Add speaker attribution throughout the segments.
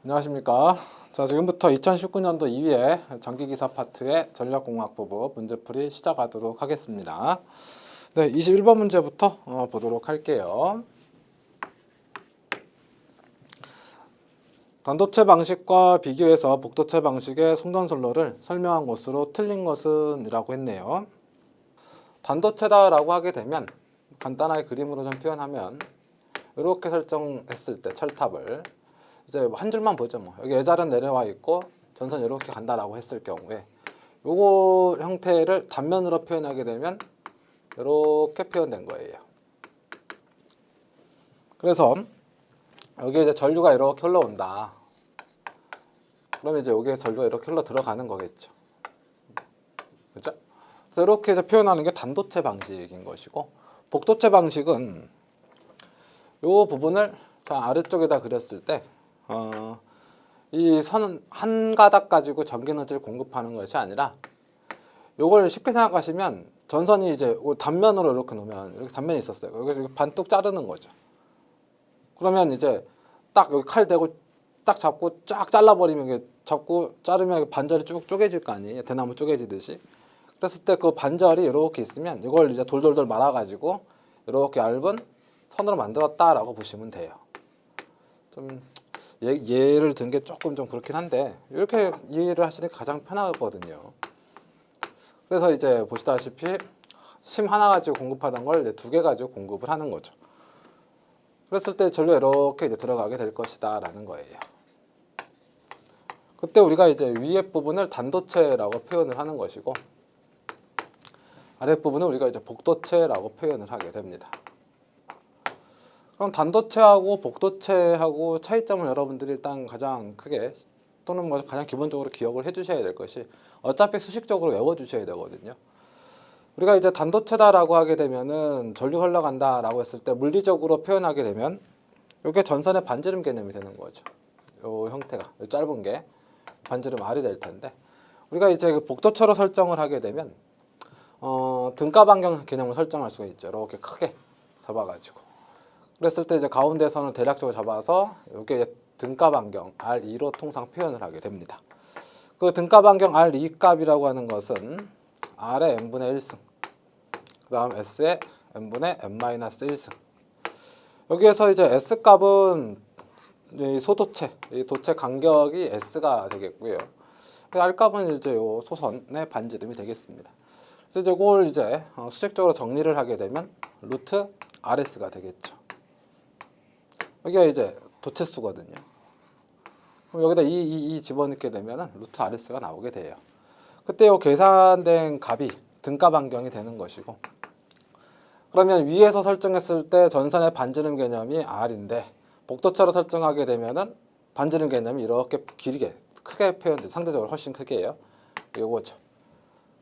Speaker 1: 안녕하십니까. 자, 지금부터 2019년도 2회 전기기사 파트의 전력공학 부분 문제풀이 시작하도록 하겠습니다. 네, 21번 문제부터 보도록 할게요. 단도체 방식과 비교해서 복도체 방식의 송전솔로를 설명한 것으로 틀린 것은 이라고 했네요. 단도체다라고 하게 되면 간단하게 그림으로 좀 표현하면 이렇게 설정했을 때 철탑을 이제 한 줄만 보죠. 뭐 여기 예자는 내려와 있고 전선 이렇게 간다라고 했을 경우에 요거 형태를 단면으로 표현하게 되면 이렇게 표현된 거예요. 그래서 여기 이제 전류가 이렇게 흘러온다. 그러면 이제 여기에 전류가 이렇게 흘러 들어가는 거겠죠. 그죠? 그래서 이렇게 해서 표현하는 게 단도체 방식인 것이고, 복도체 방식은 요 부분을 자 아래쪽에다 그렸을 때 이 선 한 가닥 가지고 전기 에너지를 공급하는 것이 아니라 요걸 쉽게 생각하시면 전선이 이제 단면으로 이렇게 놓으면 이렇게 단면이 있었어요. 여기서 반뚝 자르는 거죠. 그러면 이제 딱 여기 칼 대고 딱 잡고 쫙 잘라버리면 이게 잡고 자르면 반절이 쭉 쪼개질 거 아니에요. 대나무 쪼개지듯이. 그랬을 때 그 반절이 이렇게 있으면 이걸 이제 돌돌돌 말아가지고 이렇게 얇은 선으로 만들었다라고 보시면 돼요. 좀 예를 든 게 조금 좀 그렇긴 한데 이렇게 이해를 하시니까 가장 편하거든요. 그래서 이제 보시다시피 심 하나 가지고 공급하던 걸 두 개 가지고 공급을 하는 거죠. 그랬을 때 전류가 이렇게 이제 들어가게 될 것이다라는 거예요. 그때 우리가 이제 위에 부분을 단도체라고 표현을 하는 것이고 아랫 부분은 우리가 이제 복도체라고 표현을 하게 됩니다. 그럼 단도체하고 복도체하고 차이점을 여러분들이 일단 가장 크게 또는 뭐 가장 기본적으로 기억을 해주셔야 될 것이 어차피 수식적으로 외워주셔야 되거든요. 우리가 이제 단도체다라고 하게 되면은 전류 흘러간다라고 했을 때 물리적으로 표현하게 되면 이게 전선의 반지름 개념이 되는 거죠. 요 형태가 요 짧은 게 반지름 R이 될 텐데 우리가 이제 그 복도체로 설정을 하게 되면 등가 반경 개념을 설정할 수가 있죠. 이렇게 크게 잡아가지고. 그랬을 때 이제 가운데 선을 대략적으로 잡아서 이게 등가 반경 R2로 통상 표현을 하게 됩니다. 그 등가 반경 R2 값이라고 하는 것은 R의 n분의 1승, 그 다음 S의 n분의 n-1승. 여기에서 이제 S 값은 이 소도체, 이 도체 간격이 S가 되겠고요. R 값은 이제 요 소선의 반지름이 되겠습니다. 그래서 이제 그걸 이제 수직적으로 정리를 하게 되면 루트 RS가 되겠죠. 여기가 이제 도체수거든요. 그럼 여기다 이 집어넣게 되면 루트 RS가 나오게 돼요. 그때 요 계산된 값이 등가 반경이 되는 것이고, 그러면 위에서 설정했을 때 전선의 반지름 개념이 R인데 복도체로 설정하게 되면은 반지름 개념이 이렇게 길게 크게 표현돼 상대적으로 훨씬 크게 해요. 요거죠.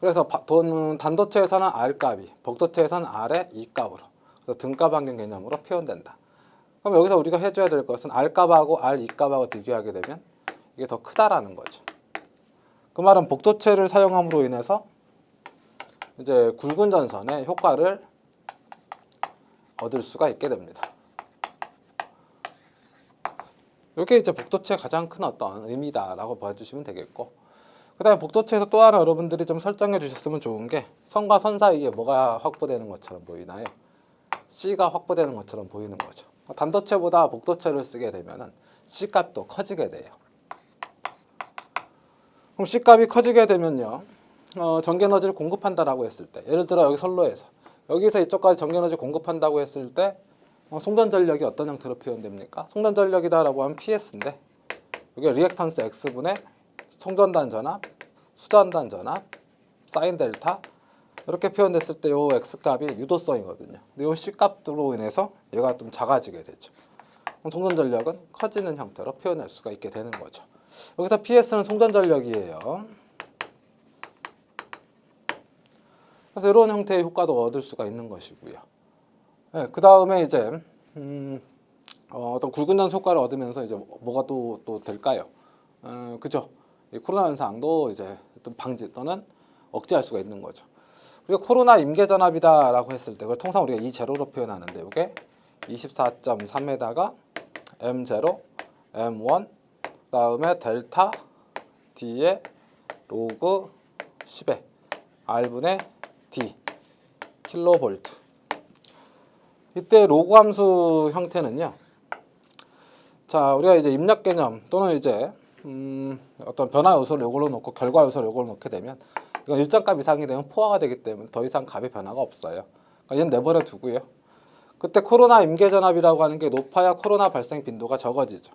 Speaker 1: 그래서 단도체에서는 R 값이 복도체에서는 R의 E 값으로 그래서 등가 반경 개념으로 표현된다. 그럼 여기서 우리가 해줘야 될 것은 R 값하고 R E 값하고 비교하게 되면 이게 더 크다라는 거죠. 그 말은 복도체를 사용함으로 인해서 이제 굵은 전선의 효과를 얻을 수가 있게 됩니다. 이게 이제 복도체의 가장 큰 어떤 의미다라고 봐주시면 되겠고, 그 다음에 복도체에서 또 하나 여러분들이 좀 설정해 주셨으면 좋은 게 선과 선 사이에 뭐가 확보되는 것처럼 보이나요? C가 확보되는 것처럼 보이는 거죠. 단도체보다 복도체를 쓰게 되면은 C 값도 커지게 돼요. 그럼 C 값이 커지게 되면요, 전기 에너지를 공급한다라고 했을 때, 예를 들어 여기 선로에서 여기서 이쪽까지 전기 에너지 공급한다고 했을 때 송전 전력이 어떤 형태로 표현됩니까? 송전 전력이다라고 하면 PS인데 이게 리액턴스 X분의 송전단 전압, 수전단 전압, 사인 델타 이렇게 표현됐을 때 요 X 값이 유도성이거든요. 근데 요 C 값으로 인해서 얘가 좀 작아지게 되죠. 그럼 송전 전력은 커지는 형태로 표현할 수가 있게 되는 거죠. 여기서 PS는 송전 전력이에요. 그래서 이런 형태의 효과도 얻을 수가 있는 것이고요. 네, 그 다음에 이제 어떤 굵은 전선 효과를 얻으면서 이제 뭐가 또 될까요? 그죠? 이 코로나 현상도 이제 또 방지 또는 억제할 수가 있는 거죠. 우리가 코로나 임계 전압이다라고 했을 때 그걸 통상 우리가 E0로 표현하는데 이게 24.3에다가 M0, M1, 그다음에 델타 D의 로그 10의 R분의 D 킬로볼트. 이때 로그 함수 형태는요. 자, 우리가 이제 입력 개념 또는 이제 어떤 변화 요소를 요걸로 놓고 결과 요소를 요걸로 놓게 되면 이건 일정 값 이상이 되면 포화가 되기 때문에 더 이상 값의 변화가 없어요. 그러니까 얘는 내버려 두고요. 그때 코로나 임계 전압이라고 하는 게 높아야 코로나 발생 빈도가 적어지죠.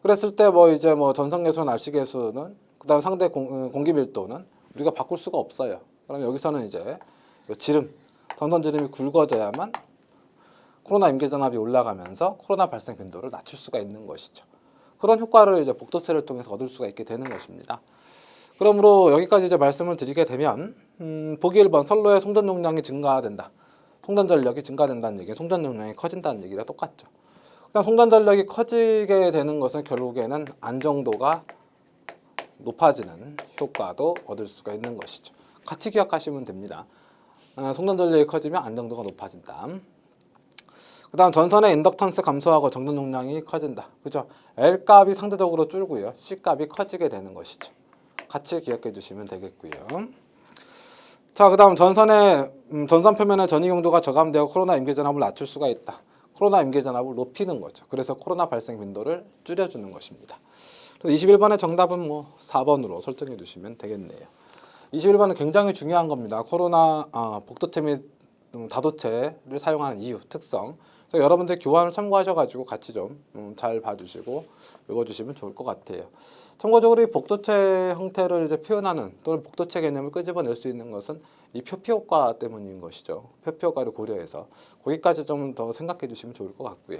Speaker 1: 그랬을 때 뭐 이제 뭐 전성계수, 날씨계수는 그다음 상대 공기 밀도는 우리가 바꿀 수가 없어요. 그럼 여기서는 이제 지름, 전선지름이 굵어져야만 코로나 임계 전압이 올라가면서 코로나 발생 빈도를 낮출 수가 있는 것이죠. 그런 효과를 이제 복도체를 통해서 얻을 수가 있게 되는 것입니다. 그러므로 여기까지 이제 말씀을 드리게 되면 보기 1번 선로의 송전 용량이 증가된다. 송전 전력이 증가된다는 얘기는 송전 용량이 커진다는 얘기랑 똑같죠. 그다음 송전 전력이 커지게 되는 것은 결국에는 안정도가 높아지는 효과도 얻을 수가 있는 것이죠. 같이 기억하시면 됩니다. 송전 전력이 커지면 안정도가 높아진다. 그 다음 전선의 인덕턴스 감소하고 정전 용량이 커진다. 그죠? L 값이 상대적으로 줄고요. C 값이 커지게 되는 것이죠. 같이 기억해 주시면 되겠고요. 자, 그 다음 전선의 전선 표면의 전이 경도가 저감되어 코로나 임계 전압을 낮출 수가 있다. 코로나 임계 전압을 높이는 거죠. 그래서 코로나 발생 빈도를 줄여주는 것입니다. 21번의 정답은 뭐 4번으로 설정해 주시면 되겠네요. 21번은 굉장히 중요한 겁니다. 코로나 복도체 및 다도체를 사용하는 이유, 특성. 그래서 여러분들 교환을 참고하셔가지고 같이 좀 잘 봐주시고 읽어주시면 좋을 것 같아요. 참고적으로 이 복도체 형태를 이제 표현하는 또는 복도체 개념을 끄집어낼 수 있는 것은 이 표피 효과 때문인 것이죠. 표피 효과를 고려해서 거기까지 좀 더 생각해 주시면 좋을 것 같고요.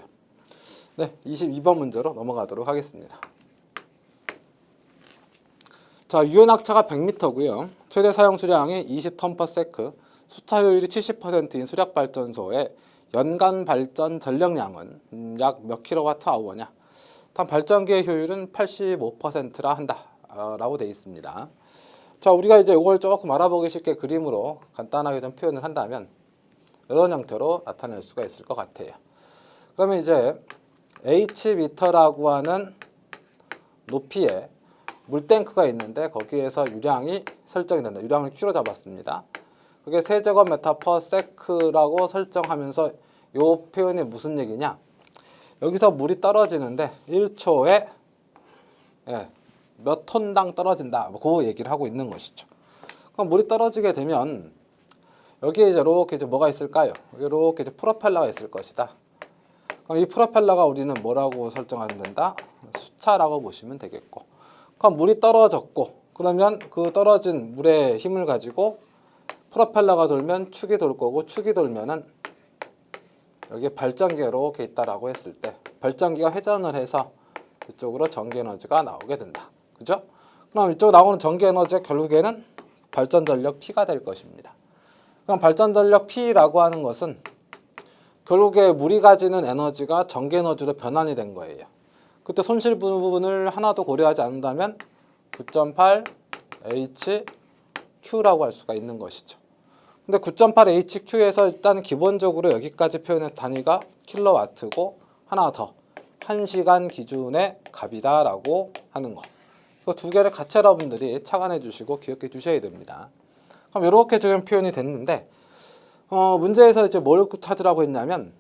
Speaker 1: 네, 22번 문제로 넘어가도록 하겠습니다. 자, 유연학차가 100m고요. 최대 사용 수량이 20톤/세크, 수차 효율이 70%인 수력발전소의 연간 발전 전력량은 약 몇 킬로와트/아워냐? 다음 발전기의 효율은 85%라 한다 라고 되어 있습니다. 자, 우리가 이제 이걸 조금 알아보기 쉽게 그림으로 간단하게 좀 표현을 한다면 이런 형태로 나타낼 수가 있을 것 같아요. 그러면 이제 H미터라고 하는 높이에 물탱크가 있는데 거기에서 유량이 설정이 된다. 유량을 Q로 잡았습니다. 그게 세제곱미터/세크라고 설정하면서 이 표현이 무슨 얘기냐? 여기서 물이 떨어지는데 1초에 몇 톤당 떨어진다. 그 얘기를 하고 있는 것이죠. 그럼 물이 떨어지게 되면 여기에 이제 이렇게 이제 뭐가 있을까요? 이렇게 이제 프로펠러가 있을 것이다. 그럼 이 프로펠러가 우리는 뭐라고 설정하면 된다? 수차라고 보시면 되겠고. 그럼 물이 떨어졌고, 그러면 그 떨어진 물의 힘을 가지고 프로펠러가 돌면 축이 돌 거고, 축이 돌면은 여기에 발전기가 이렇게 있다라고 했을 때 발전기가 회전을 해서 이쪽으로 전기 에너지가 나오게 된다. 그죠? 그럼 이쪽 나오는 전기 에너지가 결국에는 발전 전력 P가 될 것입니다. 그럼 발전 전력 P라고 하는 것은 결국에 물이 가지는 에너지가 전기 에너지로 변환이 된 거예요. 그때 손실 부분을 하나도 고려하지 않는다면 9.8 HQ라고 할 수가 있는 것이죠. 근데 9.8 HQ에서 일단 기본적으로 여기까지 표현해서 단위가 킬로와트고 하나 더 1시간 기준의 값이다라고 하는 거. 그 두 개를 같이 여러분들이 착안해 주시고 기억해 주셔야 됩니다. 그럼 이렇게 지금 표현이 됐는데 문제에서 이제 뭘 찾으라고 했냐면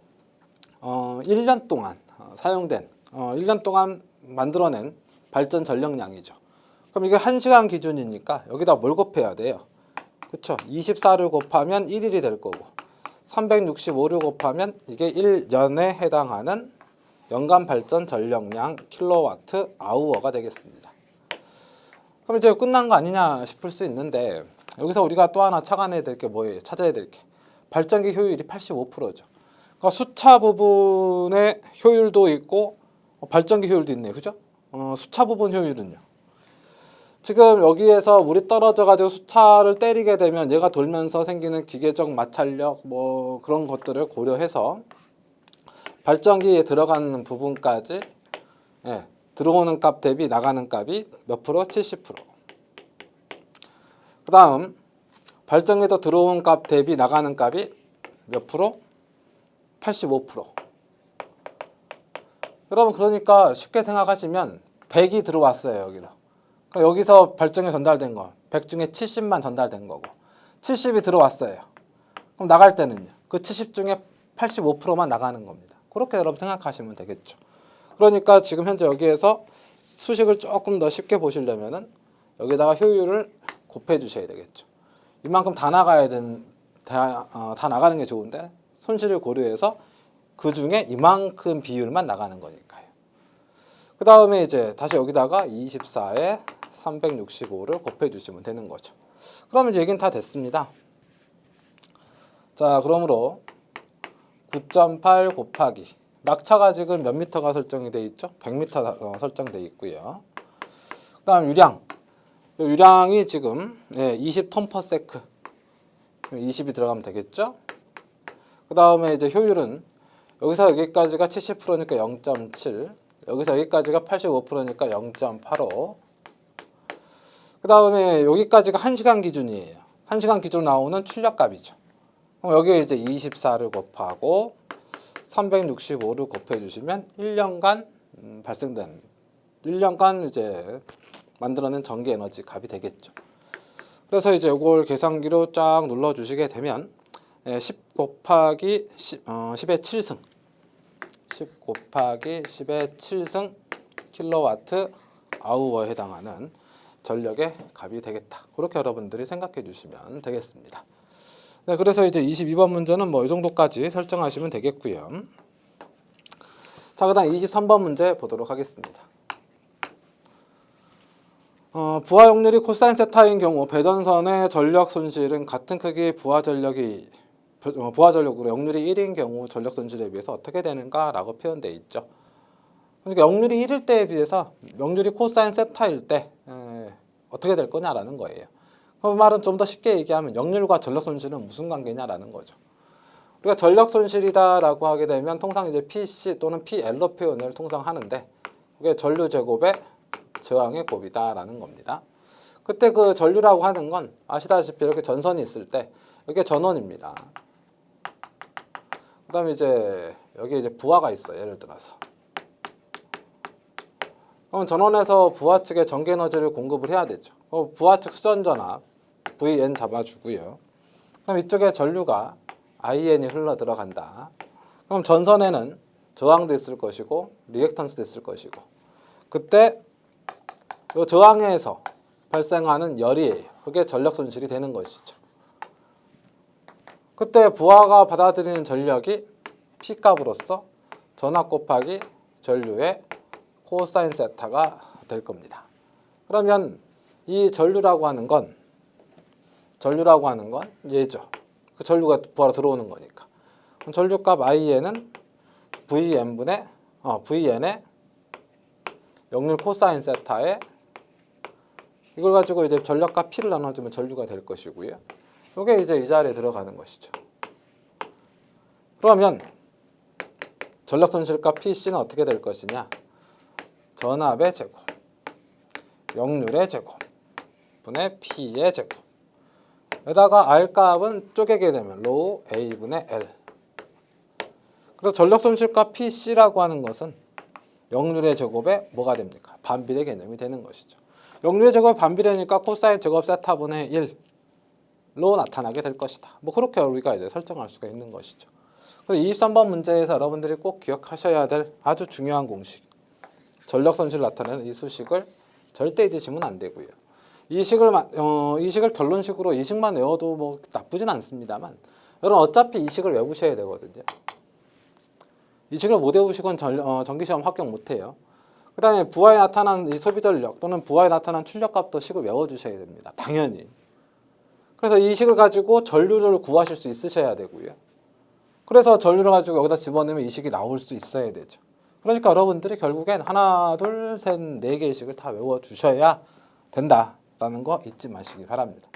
Speaker 1: 1년 동안 사용된 1년 동안 만들어낸 발전 전력량이죠. 그럼 이게 1시간 기준이니까 여기다 뭘 곱해야 돼요? 그쵸? 24를 곱하면 1일이 될 거고 365를 곱하면 이게 1년에 해당하는 연간 발전 전력량 킬로와트 아우어가 되겠습니다. 그럼 이제 끝난 거 아니냐 싶을 수 있는데 여기서 우리가 또 하나 착안해야 될 게 뭐예요? 찾아야 될 게 발전기 효율이 85%죠. 그러니까 수차 부분의 효율도 있고 발전기 효율도 있네요. 그죠? 수차 부분 효율은요. 지금 여기에서 물이 떨어져 가지고 수차를 때리게 되면 얘가 돌면서 생기는 기계적 마찰력 뭐 그런 것들을 고려해서 발전기에 들어가는 부분까지 들어오는 값 대비 나가는 값이 몇 프로? 70%. 그 다음 발전기에서 들어온 값 대비 나가는 값이 몇 프로? 85%. 여러분 그러니까 쉽게 생각하시면 100이 들어왔어요. 여기로. 그럼 여기서 발정에 전달된 거 100 중에 70만 전달된 거고 70이 들어왔어요. 그럼 나갈 때는요. 그 70 중에 85%만 나가는 겁니다. 그렇게 여러분 생각하시면 되겠죠. 그러니까 지금 현재 여기에서 수식을 조금 더 쉽게 보시려면은 여기다가 효율을 곱해 주셔야 되겠죠. 이만큼 다 나가야 다 나가는 게 좋은데 손실을 고려해서 그 중에 이만큼 비율만 나가는 거니까요. 그 다음에 이제 다시 여기다가 24에 365를 곱해 주시면 되는 거죠. 그러면 이제 얘기는 다 됐습니다. 자, 그러므로 9.8 곱하기 낙차가 지금 몇 미터가 설정이 돼 있죠? 100m 설정돼 있고요. 그 다음 유량이 지금 20톤/세크 20이 들어가면 되겠죠? 그 다음에 이제 효율은 여기서 여기까지가 70%니까 0.7, 여기서 여기까지가 85%니까 0.85. 그 다음에 여기까지가 1시간 기준이에요. 1시간 기준으로 나오는 출력값이죠. 그럼 여기에 이제 24를 곱하고 365를 곱해 주시면 1년간 발생된 1년간 이제 만들어낸 전기 에너지 값이 되겠죠. 그래서 이제 이걸 계산기로 쫙 눌러 주시게 되면 10 곱하기 10의 7승 10 곱하기 10의 7승 킬로와트 아우어에 해당하는 전력의 값이 되겠다. 그렇게 여러분들이 생각해 주시면 되겠습니다. 네, 그래서 이제 22번 문제는 뭐 이 정도까지 설정하시면 되겠고요. 자, 그다음 23번 문제 보도록 하겠습니다. 부하 역률이 코사인 세타인 경우 배전선의 전력 손실은 같은 크기의 부하 전력으로 역률이 1인 경우 전력 손실에 비해서 어떻게 되는가라고 표현되어 있죠. 그러니까 역률이 1일 때에 비해서 역률이 코사인 세타일 때 어떻게 될 거냐라는 거예요. 그 말은 좀 더 쉽게 얘기하면 역률과 전력 손실은 무슨 관계냐라는 거죠. 우리가 전력 손실이다라고 하게 되면 통상 이제 PC 또는 PL로 표현을 통상 하는데 그게 전류 제곱의 저항의 곱이다라는 겁니다. 그때 그 전류라고 하는 건 아시다시피 이렇게 전선이 있을 때 이게 전원입니다. 그다음에 이제 여기 이제 부하가 있어요. 예를 들어서. 그럼 전원에서 부하 측에 전기 에너지를 공급을 해야 되죠. 부하 측 수전 전압 VN 잡아주고요. 그럼 이쪽에 전류가 IN이 흘러 들어간다. 그럼 전선에는 저항도 있을 것이고 리액턴스도 있을 것이고 그때 이 저항에서 발생하는 열이에요. 그게 전력 손실이 되는 것이죠. 그때 부하가 받아들이는 전력이 P값으로서 전압 곱하기 전류의 코사인 세타가 될 겁니다. 그러면 이 전류라고 하는 건 얘죠. 그 전류가 부하로 들어오는 거니까. 그럼 전류값 IN은 VN의 역률 코사인 세타에 이걸 가지고 이제 전력값 P를 나눠주면 전류가 될 것이고요. 이게 이제 이 자리에 들어가는 것이죠. 그러면 전력 손실값 PC는 어떻게 될 것이냐? 전압의 제곱, 역률의 제곱, 분의 P의 제곱. 여기다가 R 값은 쪼개게 되면 로우 A분의 L. 그래서 전력 손실값 PC라고 하는 것은 역률의 제곱에 뭐가 됩니까? 반비례 개념이 되는 것이죠. 역률의 제곱이 반비례니까 코사인 제곱 세타분의 1로 나타나게 될 것이다. 뭐 그렇게 우리가 이제 설정할 수가 있는 것이죠. 그래서 23번 문제에서 여러분들이 꼭 기억하셔야 될 아주 중요한 공식. 전력 손실을 나타내는 이 수식을 절대 잊으시면 안 되고요. 이 식을 결론식으로 이 식만 외워도 뭐 나쁘진 않습니다만 여러분 어차피 이 식을 외우셔야 되거든요. 이 식을 못 외우시건 전기시험 합격 못해요. 그 다음에 부하에 나타난 이 소비전력 또는 부하에 나타난 출력값도 식을 외워주셔야 됩니다. 당연히. 그래서 이 식을 가지고 전류를 구하실 수 있으셔야 되고요. 그래서 전류를 가지고 여기다 집어넣으면 이 식이 나올 수 있어야 되죠. 그러니까 여러분들이 결국엔 하나, 둘, 셋, 네 개의 식을 다 외워주셔야 된다라는 거 잊지 마시기 바랍니다.